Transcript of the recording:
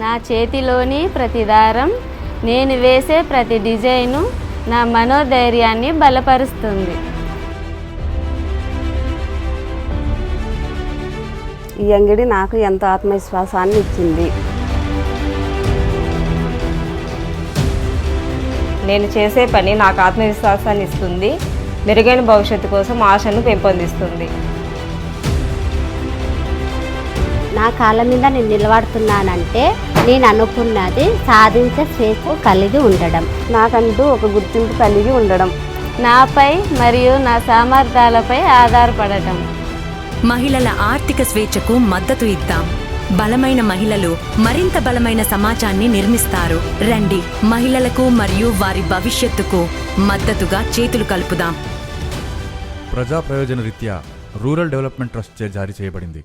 నా చేతిలోని ప్రతి దారం, నేను వేసే ప్రతి డిజైను నా మనోధైర్యాన్ని బలపరుస్తుంది. ఈ అంగడి నాకు ఎంతో ఆత్మవిశ్వాసాన్ని ఇచ్చింది. నేను చేసే పని నాకు ఆత్మవిశ్వాసాన్ని ఇస్తుంది, మెరుగైన భవిష్యత్తు కోసం ఆశను పెంపొందిస్తుంది. నా కాళ్ళ మీద నేను నిలబడుతున్నానంటే నేను అనుకున్నది సాధించే స్వేచ్ఛ కలిగి ఉండడం, నాకంటూ ఒక గుర్తింపు కలిగి ఉండడం, నాపై మరియు నా సామర్థ్యాలపై ఆధారపడటం. మహిళల ఆర్థిక స్వేచ్ఛకు మద్దతు ఇద్దాం. బలమైన మహిళలు మరింత బలమైన సమాజాన్ని నిర్మిస్తారు. రండి, మహిళలకు మరియు వారి భవిష్యత్తుకు మద్దతుగా చేతులు కలుపుదాం. ప్రజా ప్రయోజన రీత్యా రూరల్ డెవలప్మెంట్ ట్రస్ట్ చే జారీ చేయబడింది.